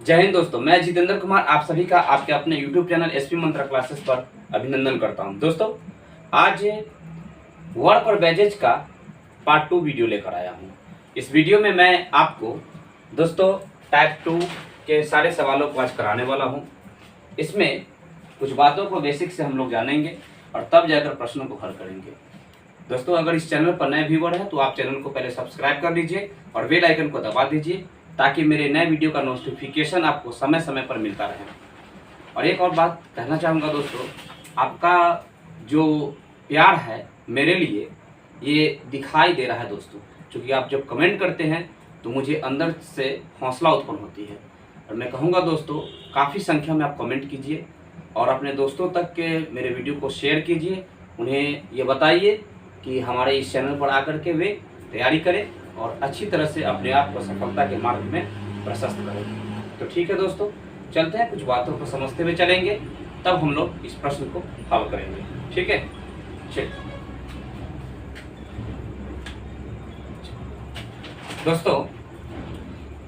जय हिंद दोस्तों, मैं जितेंद्र कुमार आप सभी का आपके अपने YouTube चैनल एसपी मंत्रा क्लासेस पर अभिनंदन करता हूं। दोस्तों, आज वर्क और बैजेज का पार्ट 2 वीडियो लेकर आया हूं। इस वीडियो में मैं आपको दोस्तों टाइप 2 के सारे सवालों को आज कराने वाला हूं। इसमें कुछ बातों को बेसिक से हम लोग जानेंगे और तब जाकर प्रश्नों को हल करेंगे। दोस्तों, अगर इस चैनल पर नए व्यूअर हैं तो आप चैनल को पहले सब्सक्राइब कर लीजिए और बेल आइकन को दबा दीजिए ताकि मेरे नए वीडियो का नोटिफिकेशन आपको समय समय पर मिलता रहे। और एक और बात कहना चाहूँगा दोस्तों, आपका जो प्यार है मेरे लिए ये दिखाई दे रहा है दोस्तों, क्योंकि आप जब कमेंट करते हैं तो मुझे अंदर से हौसला उत्पन्न होती है। और मैं कहूँगा दोस्तों, काफ़ी संख्या में आप कमेंट कीजिए और अपने दोस्तों तक के मेरे वीडियो को शेयर कीजिए। उन्हें ये बताइए कि हमारे इस चैनल पर आकर के वे तैयारी करें और अच्छी तरह से अपने आप को सफलता के मार्ग में प्रशस्त करें। तो ठीक है दोस्तों, चलते हैं, कुछ बातों को समझते हुए चलेंगे, तब हम लोग इस प्रश्न को हल करेंगे। ठीक है, चलिए दोस्तों,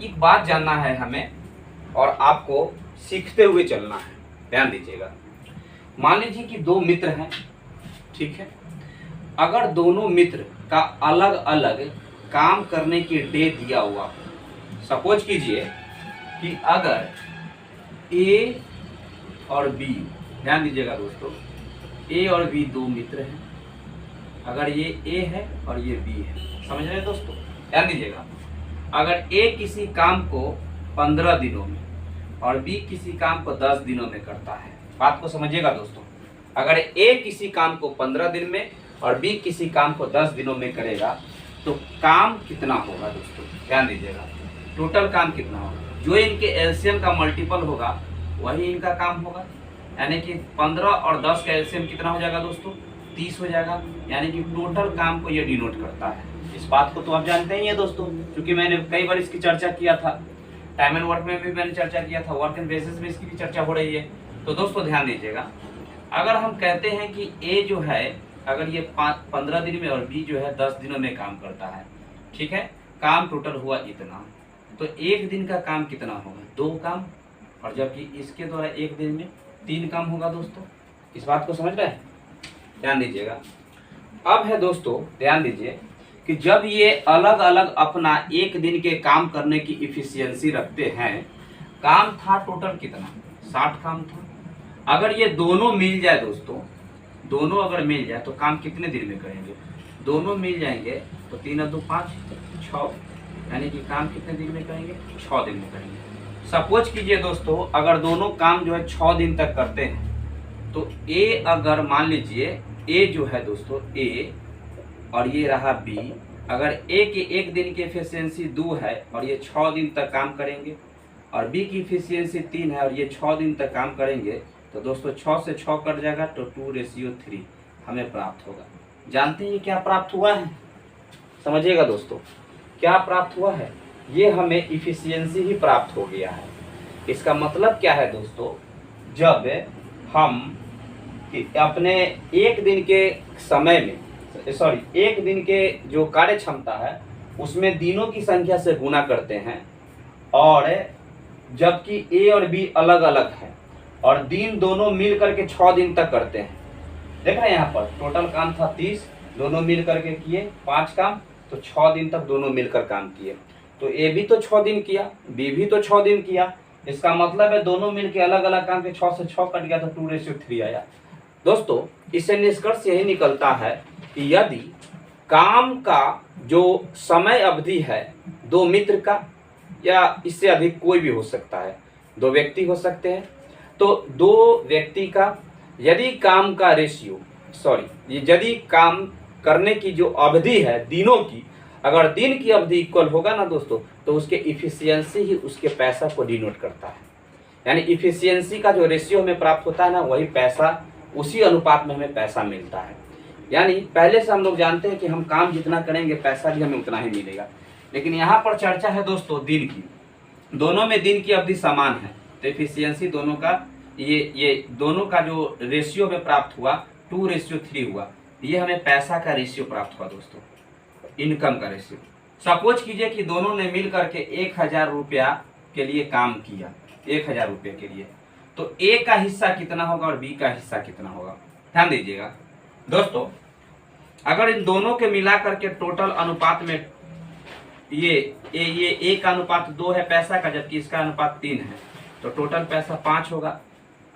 एक बात जानना है हमें और आपको सीखते हुए चलना है। ध्यान दीजिएगा। मान लीजिए कि दो मित्र हैं, ठीक है। अगर दोनों मित्र का अलग अलग काम करने की डे दिया हुआ, सपोज कीजिए कि अगर ए और बी, ध्यान दीजिएगा दोस्तों, ए और बी दो मित्र हैं। अगर ये ए है और ये बी है, समझ रहे हैं दोस्तों? ध्यान दीजिएगा। अगर ए किसी काम को 15 दिनों में और बी किसी काम को 10 दिनों में करता है, बात को समझिएगा दोस्तों। अगर ए किसी काम को 15 दिन में और बी किसी काम को 10 दिनों में करेगा तो काम कितना होगा दोस्तों? ध्यान दीजिएगा। टोटल काम कितना होगा? जो इनके एलसीएम का मल्टीपल होगा वही इनका काम होगा। यानी कि 15 और 10 का एलसीएम कितना हो जाएगा दोस्तों? 30 हो जाएगा। यानी कि टोटल काम को ये डिनोट करता है। इस बात को तो आप जानते ही हैं दोस्तों, क्योंकि मैंने कई बार इसकी चर्चा किया था। टाइम एंड वर्क में भी मैंने चर्चा किया था, वर्क एंड बेसिस में इसकी भी चर्चा हो रही है। तो दोस्तों ध्यान दीजिएगा, अगर हम कहते हैं कि ए जो है अगर ये 15 दिन में और बी जो है 10 दिनों में काम करता है, ठीक है, काम टोटल हुआ इतना, तो एक दिन का काम कितना होगा? 2 काम। और जबकि इसके द्वारा एक दिन में 3 काम होगा दोस्तों। इस बात को समझ रहे हैं? ध्यान दीजिएगा। अब है दोस्तों, ध्यान दीजिए कि जब ये अलग अलग अपना एक दिन के काम करने की इफिशियंसी रखते हैं, काम था टोटल कितना? 60 काम था। अगर ये दोनों मिल जाए दोस्तों, दोनों अगर मिल जाए तो काम कितने दिन में करेंगे? दोनों मिल जाएंगे तो 3 और 2 5 6, यानी कि काम कितने दिन में करेंगे? 6 दिन में करेंगे। सपोज कीजिए दोस्तों, अगर दोनों काम जो है 6 दिन तक करते हैं तो ए, अगर मान लीजिए ए जो है दोस्तों ए और ये रहा बी, अगर ए की एक दिन की एफिशिएंसी 2 है और ये 6 दिन तक काम करेंगे और बी की एफिशिएंसी 3 है और ये 6 दिन तक काम करेंगे, तो दोस्तों 6 से 6 कट जाएगा तो 2:3 हमें प्राप्त होगा। जानते हैं क्या प्राप्त हुआ है? समझिएगा दोस्तों, क्या प्राप्त हुआ है? ये हमें इफिशियंसी ही प्राप्त हो गया है। इसका मतलब क्या है दोस्तों? जब हम अपने एक दिन के समय में, सॉरी, एक दिन के जो कार्य क्षमता है उसमें दिनों की संख्या से गुना करते हैं और जबकि ए और बी अलग अलग है और दिन दोनों मिल करके 6 दिन तक करते हैं। देख रहे हैं यहाँ पर टोटल काम था 30, दोनों मिल करके किए 5 काम, तो 6 दिन तक दोनों मिलकर काम किए। तो ए भी तो 6 दिन किया, बी भी तो 6 दिन किया। इसका मतलब है दोनों मिलकर अलग अलग काम के 6 से 6 कट गया तो 2:3 आया। दोस्तों, इससे निष्कर्ष यही निकलता है कि यदि काम का जो समय अवधि है दो मित्र का या इससे अधिक कोई भी हो सकता है, 2 व्यक्ति हो सकते हैं, तो 2 व्यक्ति का यदि काम का रेशियो, सॉरी, यदि काम करने की जो अवधि है दिनों की, अगर दिन की अवधि इक्वल होगा ना दोस्तों, तो उसके इफिशियंसी ही उसके पैसा को डिनोट करता है। यानी इफिशियंसी का जो रेशियो हमें प्राप्त होता है ना, वही पैसा, उसी अनुपात में हमें पैसा मिलता है। यानी पहले से हम लोग जानते हैं कि हम काम जितना करेंगे पैसा भी हमें उतना ही मिलेगा। लेकिन यहाँ पर चर्चा है दोस्तों दिन की, दोनों में दिन की अवधि समान है तो इफिशियंसी दोनों का ये दोनों का जो रेशियो में प्राप्त हुआ 2:3 हुआ, ये हमें पैसा का रेशियो प्राप्त हुआ दोस्तों, इनकम का रेशियो। सपोज कीजिए कि दोनों ने मिल करके 1000 रुपया के लिए काम किया, 1000 रुपये के लिए। तो ए का हिस्सा कितना होगा और बी का हिस्सा कितना होगा, ध्यान दीजिएगा दोस्तों। अगर इन दोनों के मिला करके टोटल अनुपात में ये ए का अनुपात 2 है पैसा का, जबकि इसका अनुपात 3 है, तो टोटल पैसा 5 होगा।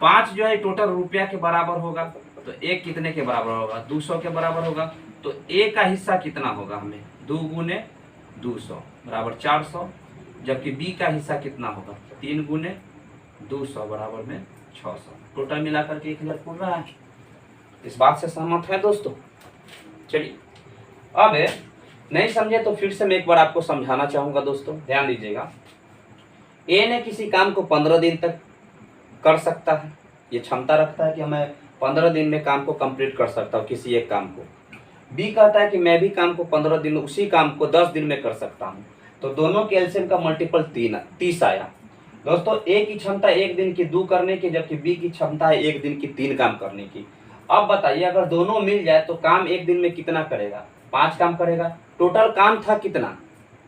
5 जो है टोटल रुपया के बराबर होगा, तो एक कितने के बराबर होगा, 200 के बराबर होगा। तो ए का हिस्सा कितना होगा हमें, 2 गुने 200 बराबर 400, जबकि बी का हिस्सा कितना होगा, 3 गुने 200 बराबर में 600। टोटल मिलाकर के 1000 पूर्ण रहा है। इस बात से सहमत है दोस्तों। चलिए अब नहीं समझे तो फिर से मैं एक बार आपको समझाना चाहूंगा दोस्तों, ध्यान दीजिएगा। ए ने किसी काम को 15 दिन तक कर सकता है, ये क्षमता रखता है कि मैं 15 दिन में काम को कंप्लीट कर सकता हूँ किसी एक काम को। बी कहता है कि मैं भी काम को 15 दिन, उसी काम को 10 दिन में कर सकता हूँ। तो दोनों के एलसीएम का मल्टीपल 30 आया दोस्तों। ए की क्षमता 1 दिन की 2 करने की, जबकि बी की क्षमता है 1 दिन की 3 काम करने की। अब बताइए अगर दोनों मिल जाए तो काम 1 दिन में कितना करेगा, 5 काम करेगा। टोटल काम था कितना,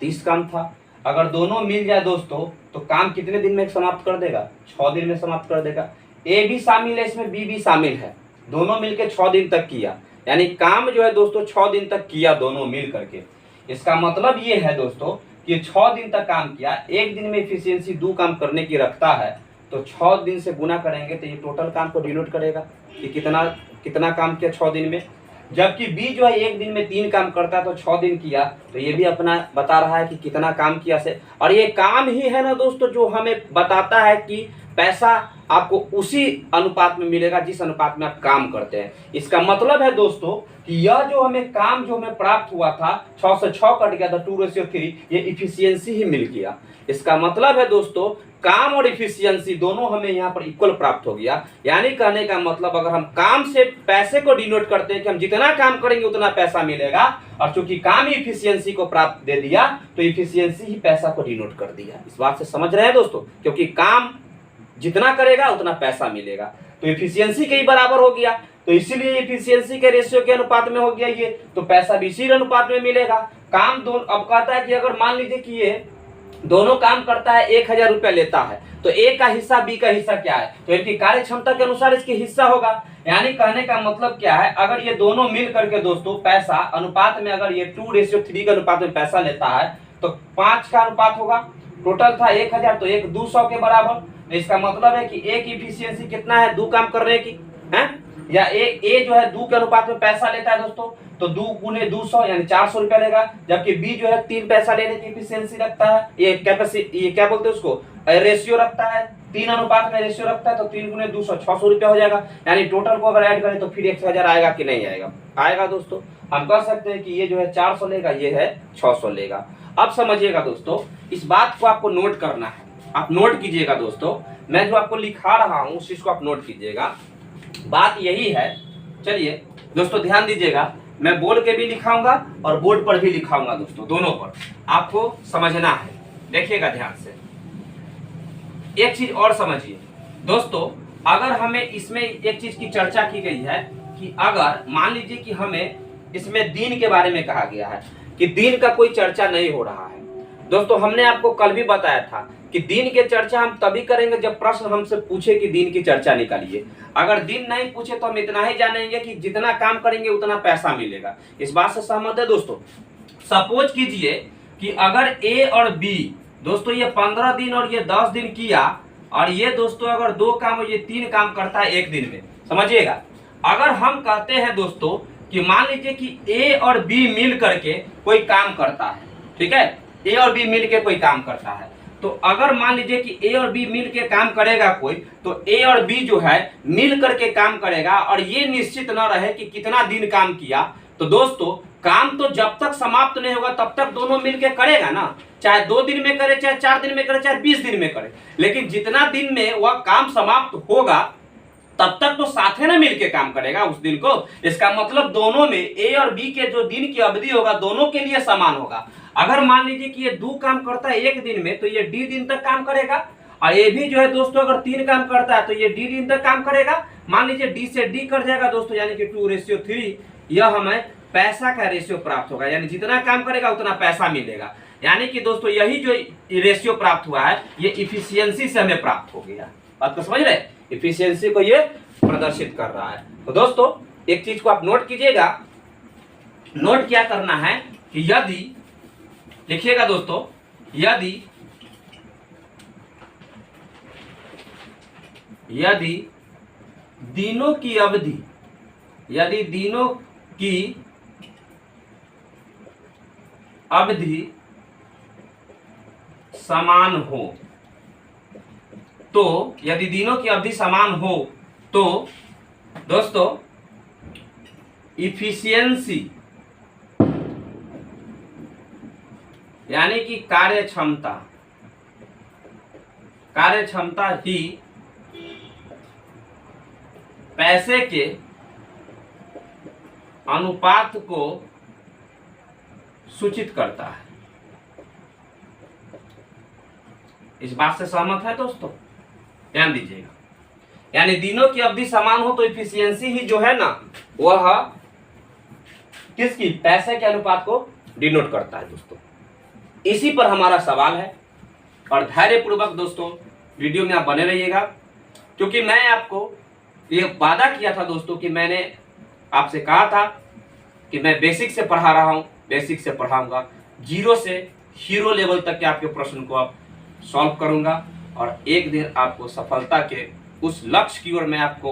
30 काम था। अगर दोनों मिल जाए दोस्तों तो काम कितने दिन में समाप्त कर देगा, 6 दिन में समाप्त कर देगा। ए भी शामिल है इसमें, बी भी शामिल है, दोनों मिलकर 6 दिन तक किया, यानी काम जो है दोस्तों 6 दिन तक किया दोनों मिल करके। इसका मतलब ये है दोस्तों कि 6 दिन तक काम किया। 1 दिन में इफिशियंसी 2 काम करने की रखता है, तो 6 दिन से गुना करेंगे तो ये टोटल काम को डिनोट करेगा कि कितना काम किया 6 दिन में। जबकि बी जो है 1 दिन में 3 काम करता है, तो 6 दिन किया, तो ये भी अपना बता रहा है कि कितना काम किया से। और ये काम ही है ना दोस्तों जो हमें बताता है कि पैसा आपको उसी अनुपात में मिलेगा जिस अनुपात में आप काम करते हैं। इसका मतलब है दोस्तों कि यह जो हमें काम जो हमें प्राप्त हुआ था 6 से 6 कट गया था, 2:3, ये इफिशियंसी ही मिल गया। इसका मतलब है दोस्तों काम और इफिशियंसी दोनों हमें यहाँ पर इक्वल प्राप्त हो गया। यानी कहने का मतलब अगर हम काम से पैसे को डिनोट करते हैं कि हम जितना काम करेंगे उतना पैसा मिलेगा, और चूंकि काम ही इफिशियंसी को प्राप्त दे दिया तो इफिशियंसी ही पैसा को डिनोट कर दिया। इस बात से समझ रहे हैं दोस्तों, क्योंकि काम जितना करेगा उतना पैसा मिलेगा, तो इफिशियंसी के ही बराबर हो गया, तो इसीलिए इफिशियंसी के रेशियो के अनुपात में हो गया ये, तो पैसा भी इसी अनुपात में मिलेगा। काम दोनों, अब कहता है कि अगर मान लीजिए कि ये दोनों काम करता है 1000 रुपया लेता है, तो ए का हिस्सा बी का हिस्सा क्या है, तो इनकी कार्य क्षमता के अनुसार इसके हिस्सा होगा। यानी कहने का मतलब क्या है, अगर ये दोनों मिल करके दोस्तों पैसा अनुपात में, अगर ये 2:3 के अनुपात में पैसा लेता है तो 5 का अनुपात होगा। टोटल था 1000, तो 1 200 के बराबर। तो इसका मतलब है कि ए की इफिशियंसी कितना है, 2 काम करने की है, या ए जो है 2 के अनुपात में पैसा लेता है दोस्तों, तो 2 गुने 200 यानी 400 रुपया लेगा। जबकि बी जो है 3 पैसा लेने की इफिशियंसी रखता है, ये क्या बोलते हैं उसको, रेशियो रखता है, 3 अनुपात में रेशियो रखता है, तो 3 गुने 200 600 रुपया हो जाएगा। यानी टोटल को अगर ऐड करें तो फिर 1000 आएगा कि नहीं आएगा, आएगा दोस्तों। हम कह सकते हैं कि ये जो है 400 लेगा, ये है 600 लेगा। अब समझिएगा दोस्तों, इस बात को आपको नोट करना है, आप नोट कीजिएगा दोस्तों, मैं जो आपको लिखा रहा हूं उस चीज को आप नोट कीजिएगा, बात यही है। चलिए दोस्तों ध्यान दीजिएगा, मैं बोल के भी लिखाऊंगा और बोर्ड पर भी लिखाऊंगा दोस्तों, दोनों पर आपको समझना है। देखिएगा ध्यान से, एक चीज और समझिए दोस्तों, अगर हमें इसमें एक चीज की चर्चा की गई है कि अगर मान लीजिए कि हमें इसमें दिन के बारे में कहा गया है कि दिन का कोई चर्चा नहीं हो रहा है दोस्तों। हमने आपको कल भी बताया था कि दिन के चर्चा हम तभी करेंगे जब प्रश्न हमसे पूछे कि दिन की चर्चा निकालिए। अगर दिन नहीं पूछे तो हम इतना ही जानेंगे कि जितना काम करेंगे उतना पैसा मिलेगा। इस बात से सहमत है दोस्तों। सपोज कीजिए कि अगर ए और बी दोस्तों ये 15 दिन और ये 10 दिन किया, और ये दोस्तों अगर 2 काम और ये 3 काम करता है 1 दिन में, समझिएगा। अगर हम कहते हैं दोस्तों कि मान लीजिए कि ए और बी मिल करके कोई काम करता है, ठीक है, ए और बी मिल के कोई काम करता है, तो अगर मान लीजिए कि ए और बी मिल के काम करेगा कोई, तो ए और बी जो है मिल करके काम करेगा, और ये निश्चित न रहे कि कितना दिन काम किया, तो दोस्तों काम तो जब तक समाप्त नहीं होगा तब तक दोनों मिलके करेगा ना, चाहे 2 दिन में करे, चाहे 4 दिन में करे, चाहे 20 दिन में करे, लेकिन जितना दिन में वह काम समाप्त होगा तब तक तो साथ में मिलके काम करेगा उस दिन को। इसका मतलब दोनों में ए और बी के जो दिन की अवधि होगा दोनों के लिए समान होगा। अगर मान लीजिए कि ये 2 काम करता है 1 दिन में, तो ये डी दिन तक काम करेगा, और ये भी जो है दोस्तों अगर 3 काम करता है तो ये डी दिन तक काम करेगा। मान लीजिए डी से डी कट जाएगा दोस्तों, यानी कि 2:3, यह हमें पैसा का रेशियो प्राप्त होगा, यानी जितना काम करेगा उतना पैसा मिलेगा। यानी कि दोस्तों यही जो रेशियो प्राप्त हुआ है ये इफिशियंसी से हमें प्राप्त हो गया। बात को समझ रहे, इफिशियंसी को ये प्रदर्शित कर रहा है। तो दोस्तों एक चीज को आप नोट कीजिएगा, नोट क्या करना है कि यदि लिखिएगा दोस्तों, यदि दिनों की अवधि, यदि दिनों की अवधि समान हो, तो यदि दिनों की अवधि समान हो तो दोस्तों इफिशियंसी यानी कि कार्यक्षमता ही पैसे के अनुपात को सूचित करता है। इस बात से सहमत है दोस्तों? ध्यान दीजिएगा, यानी दिनों की अवधि समान हो तो इफिशियंसी ही जो है ना वह किसकी, पैसे के अनुपात को डिनोट करता है दोस्तों। इसी पर हमारा सवाल है और धैर्यपूर्वक दोस्तों वीडियो में आप बने रहिएगा, क्योंकि मैं आपको ये वादा किया था दोस्तों कि मैंने आपसे कहा था कि मैं बेसिक से पढ़ा रहा हूं, बेसिक से पढ़ाऊंगा, जीरो से हीरो लेवल तक के आपके प्रश्न को आप सॉल्व करूंगा और एक दिन आपको सफलता के उस लक्ष्य की ओर मैं आपको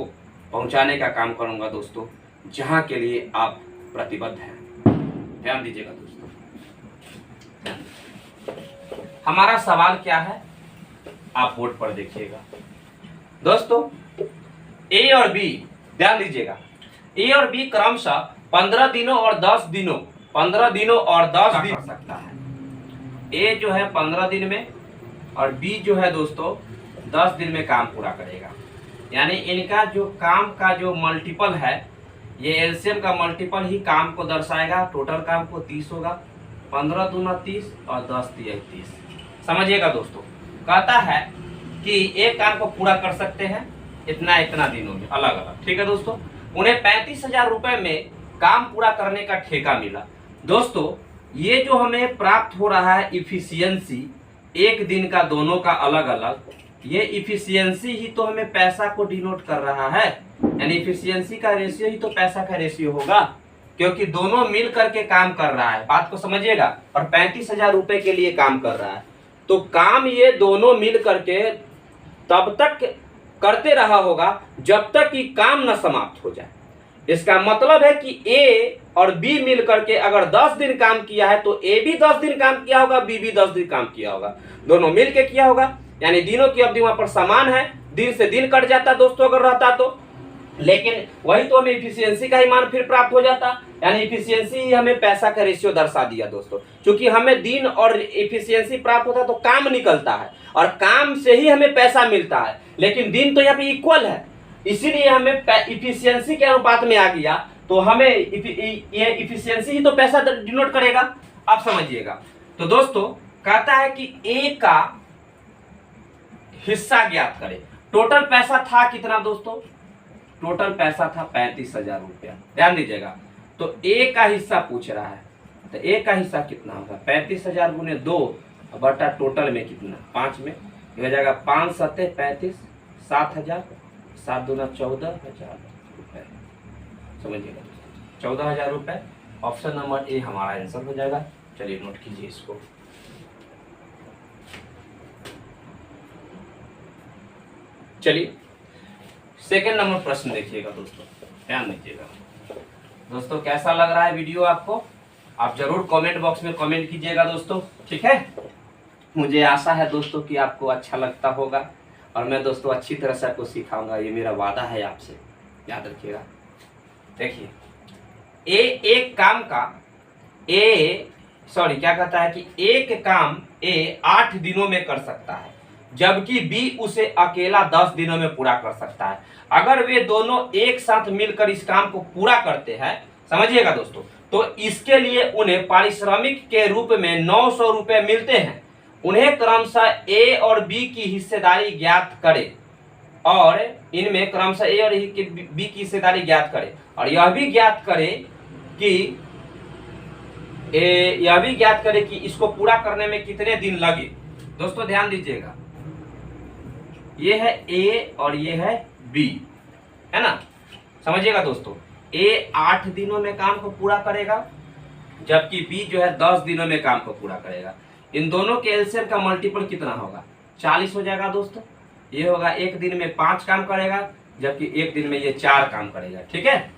पहुंचाने का काम करूंगा दोस्तों, जहां के लिए आप प्रतिबद्ध हैं। ध्यान दीजिएगा दोस्तों, हमारा सवाल क्या है आप बोर्ड पर देखिएगा दोस्तों। ए और बी, ध्यान दीजिएगा, ए और बी क्रमशः 15 दिनों और 10 दिनों, 15 दिनों और 10 दिन कर सकता है। ए जो है 15 दिन में और बी जो है दोस्तों 10 दिन में काम पूरा करेगा। यानी इनका जो काम का जो मल्टीपल है, ये एलसीएम का मल्टीपल ही काम को दर्शाएगा। टोटल काम को 30 होगा, 15 दूना 30 और 10 दिया 30। समझिएगा दोस्तों, कहता है कि एक काम को पूरा कर सकते हैं इतना दिनों में अलग अलग। ठीक है दोस्तों, उन्हें 35,000 रुपए में काम पूरा करने का ठेका मिला। दोस्तों ये जो हमें प्राप्त हो रहा है इफिशियंसी, एक दिन का दोनों का अलग अलग, ये इफिशियंसी ही तो हमें पैसा को डिनोट कर रहा है। यानी इफिशियंसी का रेशियो ही तो पैसा का रेशियो होगा, क्योंकि दोनों मिल करके काम कर रहा है। बात को समझिएगा, और 35,000 रुपए के लिए काम कर रहा है, तो काम ये दोनों मिल करके तब तक करते रहा होगा जब तक कि काम न समाप्त हो जाए। इसका मतलब है कि ए और बी मिल करके अगर 10 दिन काम किया है तो ए भी 10 दिन काम किया होगा, बी भी 10 दिन काम किया होगा, दोनों मिल के किया होगा। यानी दिनों की अवधि वहां पर समान है, दिन से दिन कट जाता दोस्तों अगर रहता तो, लेकिन वही तो हमें इफिशियंसी का ही मान फिर प्राप्त हो जाता। यानी इफिशियंसी ही हमें पैसा का रेशियो दर्शा दिया दोस्तों। क्योंकि हमें दिन और इफिशियंसी प्राप्त होता है तो काम निकलता है और काम से ही हमें पैसा मिलता है, लेकिन दिन तो यहाँ पे इक्वल है, इसीलिए हमें इफिशियंसी के अनुपात में आ गया, तो हमें ये इफिशियंसी ही तो पैसा डिनोट करेगा। आप समझिएगा। तो दोस्तों कहता है कि ए का हिस्सा ज्ञात करें। टोटल पैसा था कितना दोस्तों? टोटल पैसा था 35,000 रुपया। ध्यान दीजिएगा, तो ए का हिस्सा पूछ रहा है, तो ए का हिस्सा कितना होगा? 35,000 गुने 2 बटा टोटल में कितना 5 में हो जाएगा 5 सत्ते 35, 7,000, 7 दूना 14,000 रुपए। समझिएगा 14,000 रुपए। ऑप्शन नंबर ए हमारा आंसर हो जाएगा। चलिए नोट कीजिए इसको। चलिए सेकंड नंबर प्रश्न देखिएगा दोस्तों, ध्यान दीजिएगा। दोस्तों कैसा लग रहा है वीडियो आपको? आप जरूर कमेंट बॉक्स में कमेंट कीजिएगा दोस्तों, ठीक है। मुझे आशा है दोस्तों कि आपको अच्छा लगता होगा और मैं दोस्तों अच्छी तरह से आपको सिखाऊंगा, ये मेरा वादा है आपसे, याद रखिएगा। देखिए एक काम का क्या कहता है कि एक काम ए 8 दिनों में कर सकता है, जबकि बी उसे अकेला 10 दिनों में पूरा कर सकता है। अगर वे दोनों एक साथ मिलकर इस काम को पूरा करते हैं, समझिएगा दोस्तों, तो इसके लिए उन्हें पारिश्रमिक के रूप में 900 रुपए मिलते हैं। उन्हें क्रमशः ए और बी की हिस्सेदारी ज्ञात करें, और इनमें क्रमशः ए और बी की हिस्सेदारी ज्ञात करें, और यह भी ज्ञात करें कि यह भी ज्ञात करें कि इसको पूरा करने में कितने दिन लगे। दोस्तों ध्यान दीजिएगा, ये है ए और ये है बी, है ना। समझिएगा दोस्तों, ए 8 दिनों में काम को पूरा करेगा, जबकि बी जो है 10 दिनों में काम को पूरा करेगा। इन दोनों के एलसीएम का मल्टीपल कितना होगा? 40 हो जाएगा दोस्तों। ये होगा एक दिन में 5 काम करेगा, जबकि एक दिन में ये 4 काम करेगा। ठीक है,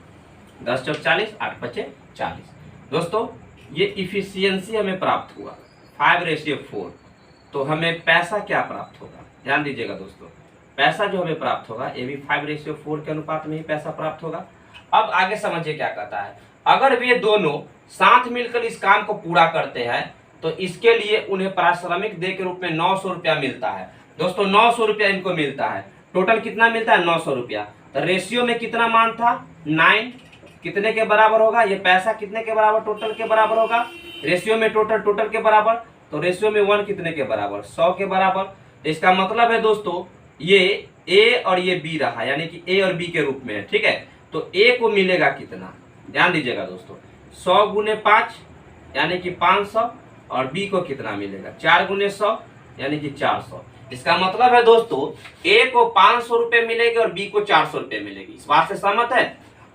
10 चौक 40, 8 पचे 40। दोस्तों ये इफिशियंसी हमें प्राप्त हुआ 5:4। तो हमें पैसा क्या प्राप्त होगा? ध्यान दीजिएगा दोस्तों, पैसा जो हमें प्राप्त होगा ये भी 5:4 के अनुपात में ही पैसा प्राप्त होगा। अब आगे समझिए क्या कहता है। अगर वे दोनों साथ मिलकर इस काम को पूरा करते हैं तो इसके लिए उन्हें पारिश्रमिक दे के रूप में 900 रुपया मिलता है। दोस्तों 900 रुपया इनको मिलता है। टोटल कितना मिलता है? 900 रुपया। तो रेशियो में कितना मान था? 9 कितने के बराबर होगा? ये पैसा कितने के बराबर? टोटल के बराबर होगा। रेशियो में टोटल के बराबर, तो रेशियो में 1 कितने के बराबर? 100 के बराबर। इसका मतलब है दोस्तों ये ए और ये बी रहा, यानी कि ए और बी के रूप में है। ठीक है, तो ए को मिलेगा कितना? ध्यान दीजिएगा दोस्तों, 100 गुने 5 यानी कि 500, और बी को कितना मिलेगा? 4 गुने 100 यानी कि 400। इसका मतलब है दोस्तों ए को 500 रुपए मिलेगी और बी को 400 रुपए मिलेगी। इस बात से सहमत है?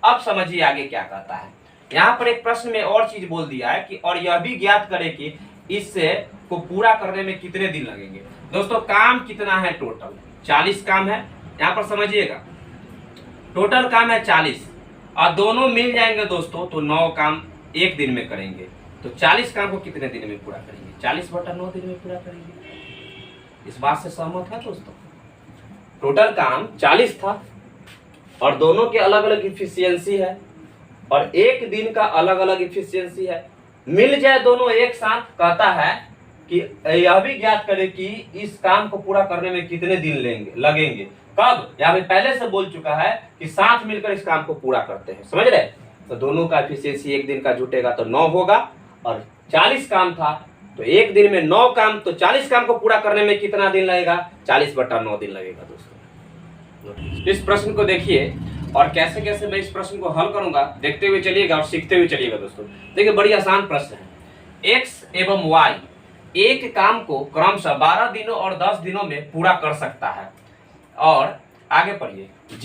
अब समझिए आगे क्या कहता है। यहाँ पर एक प्रश्न में और चीज बोल दिया है कि और यह भी ज्ञात करें कि इससे को पूरा करने में कितने दिन लगेंगे। दोस्तों काम कितना है? टोटल 40 काम है। यहाँ पर समझिएगा, टोटल काम है 40 और दोनों मिल जाएंगे दोस्तों तो 9 काम एक दिन में करेंगे। तो 40 काम को कितने दिन में पूरा करेंगे? 40/9 दिन में पूरा करेंगे। इस बात से सहमत है दोस्तों? टोटल काम 40 था और दोनों के अलग अलग इफिशियंसी है और एक दिन का अलग अलग इफिशियंसी है। मिल जाए दोनों एक साथ, कहता है कि यह भी ज्ञात करें कि इस काम को पूरा करने में कितने दिन लगेंगे। कब? यहाँ पे पहले से बोल चुका है कि साथ मिलकर इस काम को पूरा करते हैं। समझ रहे? तो दोनों का एफिशिएंसी एक दिन का जुटेगा तो 9 होगा और 40 काम था तो एक दिन में 9 काम, तो 40 काम को पूरा करने में कितना दिन लगेगा? 40/9 दिन लगेगा दोस्तों। इस प्रश्न को देखिए और कैसे कैसे मैं इस प्रश्न को हल करूंगा देखते हुए चलिएगा और सीखते हुए चलिएगा दोस्तों। देखिए बड़ी आसान प्रश्न है। x एवं y एक काम को क्रमशः 12 दिनों और 10 दिनों में पूरा कर सकता है। और आगे पढ़िए, z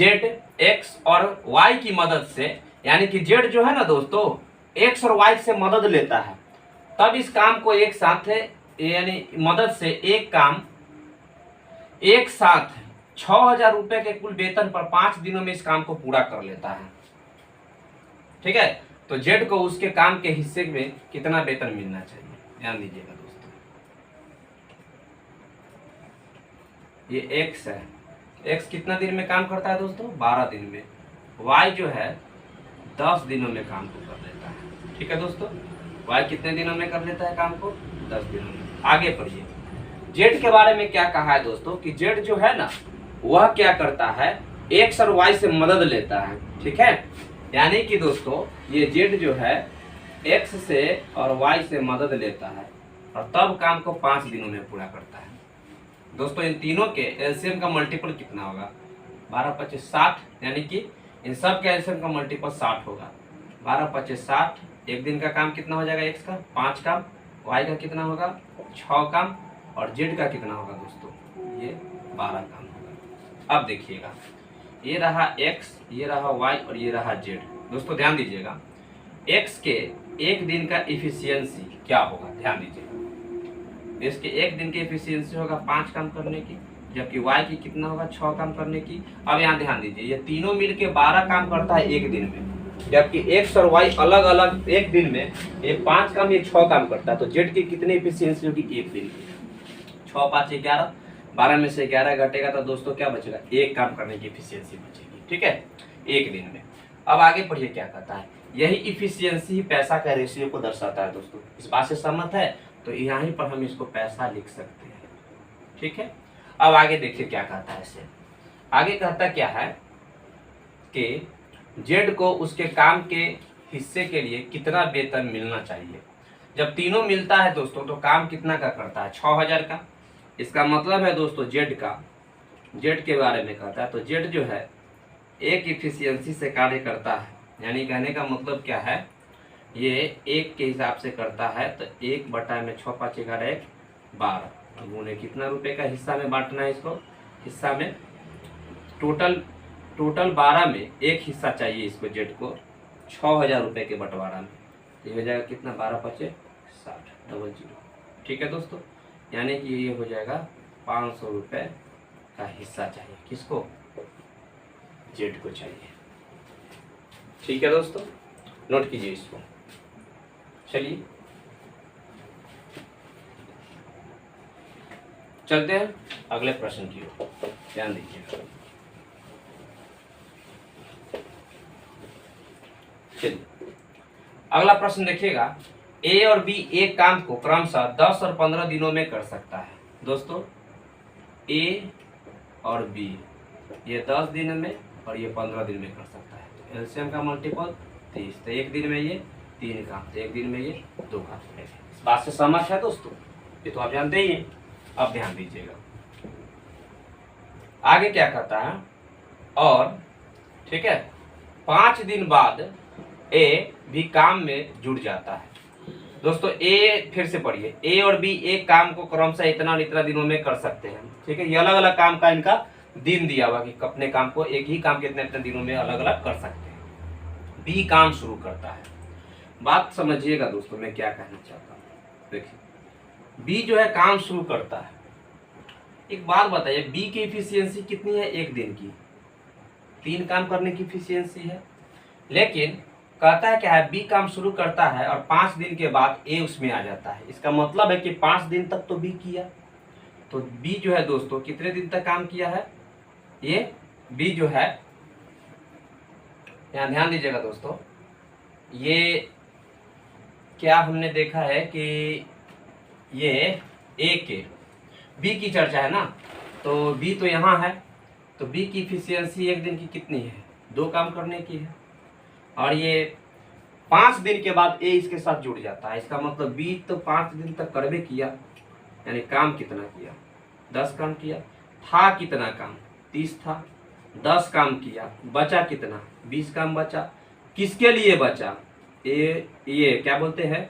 x और y की मदद से, यानी कि z जो है ना दोस्तों x और y से मदद लेता है, तब इस काम को एक साथ यानी मदद से एक काम एक साथ 6000 रुपए के कुल वेतन पर 5 दिनों में इस काम को पूरा कर लेता है। ठीक है, तो जेड को उसके काम के हिस्से में कितना वेतन मिलना चाहिए? ध्यान दीजिएगा दोस्तों, ये एक्स है। एक्स कितना दिन में काम करता है दोस्तों? 12 दिन में। वाई जो है 10 दिनों में काम को कर लेता है। ठीक है दोस्तों, वाई कितने दिनों में कर लेता है काम को? 10 दिनों में। आगे पढ़िए, जेड के बारे में क्या कहा है दोस्तों कि जेड जो है ना वह क्या करता है? एक्स और वाई से मदद लेता है। ठीक है, यानी कि दोस्तों ये जेड जो है एक्स से और वाई से मदद लेता है और तब काम को 5 दिनों में पूरा करता है। दोस्तों इन तीनों के एलसीएम का मल्टीपल कितना होगा? 12×5 = 60, यानी कि इन सब के एलसीएम का मल्टीपल 60 होगा। 12×5 = 60। एक दिन का काम कितना हो जाएगा? एक्स का 5 काम, वाई का कितना होगा? 6 काम, और जेड का कितना होगा दोस्तों? ये 12 काम होगा। अब देखिएगा, ये रहा एक्स, ये रहा वाई और ये रहा जेड। दोस्तों ध्यान दीजिएगा, एक्स के एक दिन का इफिशियंसी क्या होगा? ध्यान दीजिएगा, इसके एक दिन की इफिशियंसी होगा 5 काम करने की, जबकि वाई की कितना होगा? 6 काम करने की। अब यहाँ ध्यान दीजिए, ये तीनों मिलके 12 काम करता है एक दिन में, जबकि एक्स और वाई अलग अलग एक दिन में ये 5 काम, ये 6 काम करता है। तो जेड की कितनी इफिशियंसी होगी एक दिन की? 6 × 5 = 11, 12 में से 11 घटेगा तो दोस्तों क्या बचेगा? एक काम करने की इफिशियंसी बचेगी। ठीक है, एक दिन में। अब आगे पढ़िए क्या कहता है। यही इफिशियंसी ही पैसा का रेशियो को दर्शाता है दोस्तों। इस बात से सहमत है? तो यहाँ पर हम इसको पैसा लिख सकते हैं। ठीक है, अब आगे देखिए क्या कहता है इसे। आगे कहता क्या है कि जेड को उसके काम के हिस्से के लिए कितना वेतन मिलना चाहिए। जब तीनों मिलता है दोस्तों तो काम कितना का करता है? 6000 का। इसका मतलब है दोस्तों जेड के बारे में कहता है, तो जेड जो है एक इफिशियंसी से कार्य करता है, यानी कहने का मतलब क्या है ये 1 के हिसाब से करता है तो 1 में 6 5 11 1 12। अब उन्हें कितना रुपए का हिस्सा में बांटना है इसको, हिस्सा में टोटल 12 में एक हिस्सा चाहिए इसको जेड को 6000 रुपये के बंटवारा में। ये हो जाएगा कितना, 12 पचे 60 00। ठीक है दोस्तों, यानी कि ये हो जाएगा 500 रुपये का हिस्सा चाहिए, किसको, जेड को चाहिए। ठीक है दोस्तों, नोट कीजिए इसको। चलिए चलते हैं अगले प्रश्न की ओर, ध्यान दीजिएगा। चलिए अगला प्रश्न देखिएगा, ए और बी एक काम को क्रमशः 10 और 15 दिनों में कर सकता है। दोस्तों ए और बी ये 10 दिन में और ये 15 दिन में कर सकता है। तो एलसीएम का मल्टीपल 30, तो एक दिन में ये 3 काम, तो एक दिन में ये 2 काम। इस बात से सहमत है दोस्तों, ये तो आप जानते ही हैं। अब ध्यान दीजिएगा आगे क्या कहता है, और ठीक है 5 दिन बाद ए भी काम में जुड़ जाता है। दोस्तों ए, फिर से पढ़िए, ए और बी एक काम को क्रमशः इतना और इतना दिनों में कर सकते हैं। ठीक है, ये अलग अलग काम का इनका दिन दिया हुआ कि अपने काम को एक ही काम के इतने इतने दिनों में अलग अलग कर सकते हैं। बी काम शुरू करता है। बात समझिएगा दोस्तों, मैं क्या कहना चाहता हूँ। देखिए बी जो है काम शुरू करता है। एक बात बताइए, बी की इफिशियंसी कितनी है, एक दिन की 3 काम करने की इफिशियंसी है। लेकिन कहता है क्या है, बी काम शुरू करता है और 5 दिन के बाद ए उसमें आ जाता है। इसका मतलब है कि 5 दिन तक तो बी किया। तो बी जो है दोस्तों कितने दिन तक काम किया है, ये बी जो है, यहाँ ध्यान दीजिएगा दोस्तों, ये क्या हमने देखा है कि ये ए के बी की चर्चा है ना, तो बी तो यहाँ है, तो बी की इफिशियंसी एक दिन की कितनी है, 2 काम करने की है। और ये 5 दिन के बाद ए इसके साथ जुड़ जाता है। इसका मतलब बी तो 5 दिन तक करबे किया, यानी काम कितना किया, 10 काम किया। था कितना काम, 30 था, 10 काम किया, बचा कितना, 20 काम बचा। किसके लिए बचा, ए, ये क्या बोलते हैं,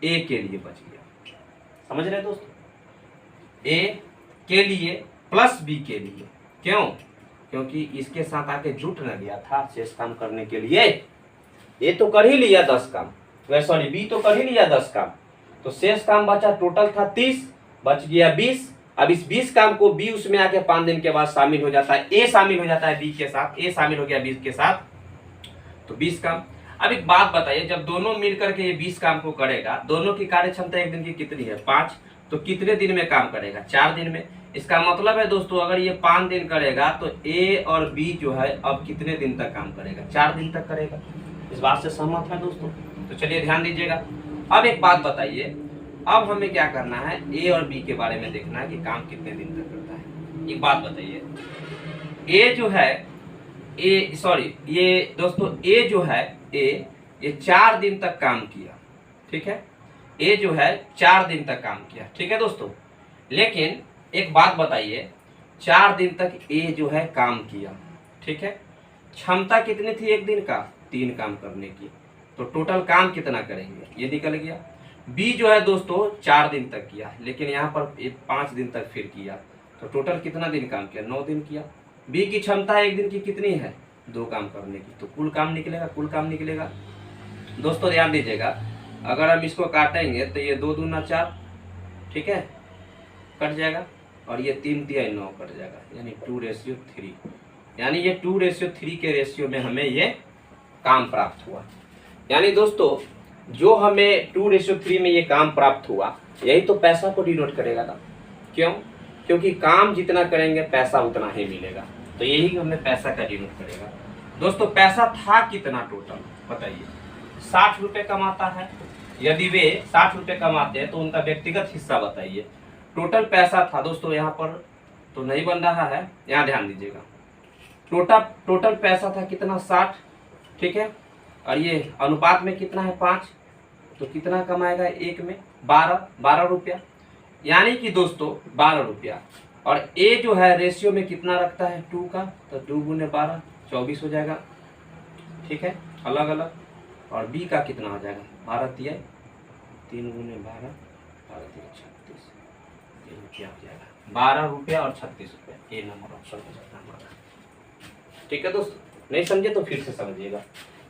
ए के लिए बच गया। समझ रहे दोस्तों, ए के लिए प्लस बी के लिए। क्यों, क्योंकि इसके साथ आके जुट न गया था शेष काम करने के लिए। ए तो कर ही लिया 10 काम, सॉरी बी तो कर ही लिया 10 काम, तो शेष काम बचा, टोटल था 30, बच गया 20। अब इस 20 काम को बी उसमें आके 5 दिन के बाद शामिल हो जाता है, ए शामिल हो जाता है बी के साथ, ए शामिल हो गया बी के साथ, तो 20 काम। अब एक बात बताइए, जब दोनों मिलकर के ये 20 काम को करेगा, दोनों की कार्य क्षमता एक दिन की कितनी है, 5, तो कितने दिन में काम करेगा, 4 दिन में। इसका मतलब है दोस्तों अगर ये 5 दिन करेगा तो ए और बी जो है अब कितने दिन तक काम करेगा, 4 दिन तक करेगा। इस बात से सहमत है दोस्तों, तो चलिए ध्यान दीजिएगा। अब एक बात बताइए, अब हमें क्या करना है, ए और बी के बारे में देखना है कि काम कितने दिन तक करता है। एक बात बताइए, ए जो है, ए सॉरी ये दोस्तों ए जो है, ए ये 4 दिन तक काम किया। ठीक है, ए जो है 4 दिन तक काम किया। ठीक है दोस्तों, लेकिन एक बात बताइए, 4 दिन तक ए जो है काम किया। ठीक है, क्षमता कितनी थी एक दिन का, 3 काम करने की, तो टोटल काम कितना करेंगे, ये निकल गया। बी जो है दोस्तों 4 दिन तक किया, लेकिन यहाँ पर 5 दिन तक फिर किया, तो टोटल कितना दिन काम किया, 9 दिन किया। बी की क्षमता एक दिन की कितनी है, 2 काम करने की, तो कुल काम निकलेगा, कुल काम निकलेगा। दोस्तों ध्यान दीजिएगा, अगर हम इसको काटेंगे तो ये 2 दूना 4, ठीक है, कट जाएगा, और ये 3 तिहाई 9 कट जाएगा, यानी 2:3, यानी ये 2:3 के रेशियो में हमें ये काम प्राप्त हुआ। यानी दोस्तों जो हमें 2:3 में ये काम प्राप्त हुआ, यही तो पैसा को डिनोट करेगा ना। क्यों, क्योंकि काम जितना करेंगे पैसा उतना ही मिलेगा, तो यही हमें पैसा का डिनोट करेगा। दोस्तों पैसा था कितना टोटल बताइए, 60 रुपये कमाता है। यदि वे 60 रुपये कमाते हैं तो उनका व्यक्तिगत हिस्सा बताइए। टोटल पैसा था दोस्तों, यहाँ पर तो नहीं बन रहा है, यहाँ ध्यान दीजिएगा, टोटल पैसा था कितना, 60। ठीक है, और ये अनुपात में कितना है, 5, तो कितना कमाएगा एक में, 12 रुपया, यानी कि दोस्तों 12 रुपया। और ए जो है रेशियो में कितना रखता है, 2 का, तो 2 × 12 24 हो जाएगा। ठीक है, अलग अलग, और बी का कितना हो जाएगा 12 तिया 3 गुने 12 12 तिया 36 ये रुपया हो जाएगा 12 रुपया और 36 रुपया। ये नंबर ऑप्शन हो जाएगा हमारा। ठीक है दोस्तों, नहीं समझे तो फिर से समझिएगा।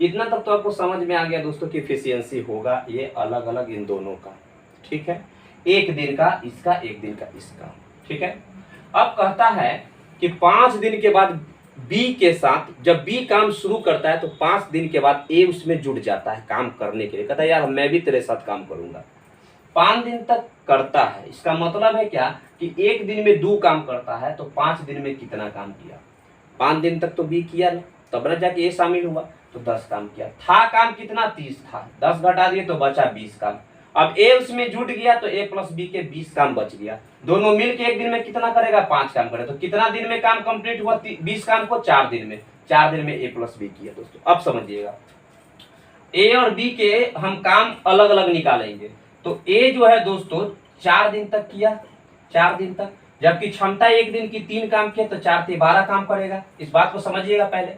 इतना तक तो आपको समझ में आ गया दोस्तों कि एफिशिएंसी होगा ये अलग अलग इन दोनों का। ठीक है, एक दिन का इसका, एक दिन का इसका। ठीक है, अब कहता है कि 5 दिन के बाद बी के साथ, जब बी काम शुरू करता है तो 5 दिन के बाद ए उसमें जुड़ जाता है काम करने के लिए। कहता है यार मैं भी तेरे साथ काम करूंगा। 5 दिन तक करता है, इसका मतलब है क्या कि एक दिन में 2 काम करता है तो 5 दिन में कितना काम किया। 5 दिन तक तो बी किया ना, तब न जाके ए शामिल हुआ तो 10 काम किया। था काम कितना 30 था, 10 घटा दिए तो बचा 20 काम। अब ए उसमें जुट गया तो ए प्लस बी के 20 काम बच गया। दोनों मिलके एक दिन में कितना करेगा 5 काम करे, तो कितना दिन में काम कंप्लीट हुआ 20 काम को 4 दिन में। 4 दिन में ए प्लस बी किया दोस्तों। अब समझिएगा, ए और बी के हम काम अलग अलग निकालेंगे। तो ए जो है दोस्तों 4 दिन तक किया, 4 दिन तक, जबकि क्षमता एक दिन की 3 काम किया तो 4 से 12 काम करेगा। इस बात को समझिएगा। पहले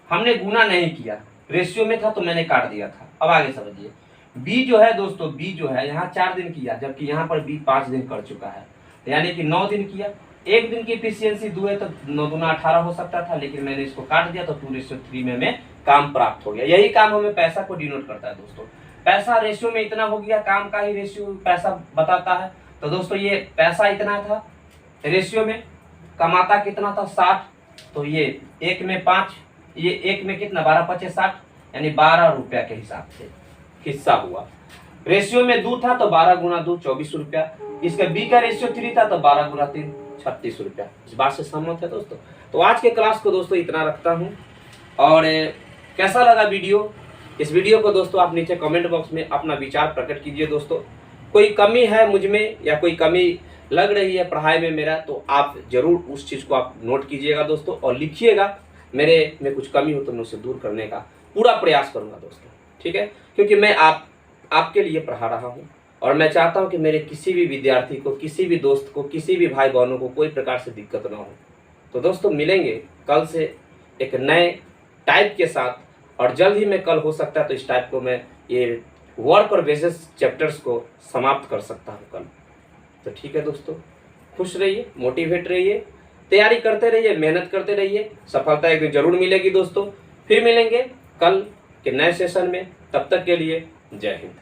हमने गुना नहीं किया, रेशियो में था तो मैंने काट दिया था। अब आगे समझिए, बी जो है दोस्तों, बी जो है यहाँ 4 दिन किया, जबकि यहाँ पर बी 5 दिन कर चुका है, यानी कि 9 दिन किया। एक दिन की एफिशिएंसी 2 है तो 9 दूना 18 हो सकता था, लेकिन मैंने इसको काट दिया तो 2:3 में काम प्राप्त हो गया। यही काम हमें पैसा को डिनोट करता है दोस्तों। पैसा रेशियो में इतना हो गया, काम का ही रेशियो पैसा बताता है। तो दोस्तों ये पैसा इतना था रेशियो में, कमाता कितना था 60, तो ये 1 में 5, ये 1 में कितना 12 5 60, यानी 12 रुपया के हिसाब से हिस्सा हुआ। रेशियो में 2 था तो 12 गुना 2 24 रुपया। इसका बी का रेशियो 3 था तो 12 गुना 3 36 रुपया। इस बात से सहमत है दोस्तों। तो आज के क्लास को दोस्तों इतना रखता हूँ। और कैसा लगा वीडियो, इस वीडियो को दोस्तों आप नीचे कमेंट बॉक्स में अपना विचार प्रकट कीजिए दोस्तों। कोई कमी है मुझ में या कोई कमी लग रही है पढ़ाई में मेरा, तो आप जरूर उस चीज़ को आप नोट कीजिएगा दोस्तों और लिखिएगा। मेरे में कुछ कमी हो तो मैं उसे दूर करने का पूरा प्रयास करूंगा दोस्तों। ठीक है, क्योंकि मैं आपके लिए पढ़ा रहा हूं और मैं चाहता हूं कि मेरे किसी भी विद्यार्थी को, किसी भी दोस्त को, किसी भी भाई बहनों को कोई प्रकार से दिक्कत ना हो। तो दोस्तों मिलेंगे कल से एक नए टाइप के साथ, और जल्द ही मैं कल हो सकता है तो इस टाइप को मैं ये वर्क और बेसिस चैप्टर्स को समाप्त कर सकता हूँ कल। तो ठीक है दोस्तों, खुश रहिए, मोटिवेट रहिए, तैयारी करते रहिए, मेहनत करते रहिए, सफलता एक दिन जरूर मिलेगी दोस्तों। फिर मिलेंगे कल के नए सेशन में, तब तक के लिए जय हिंद।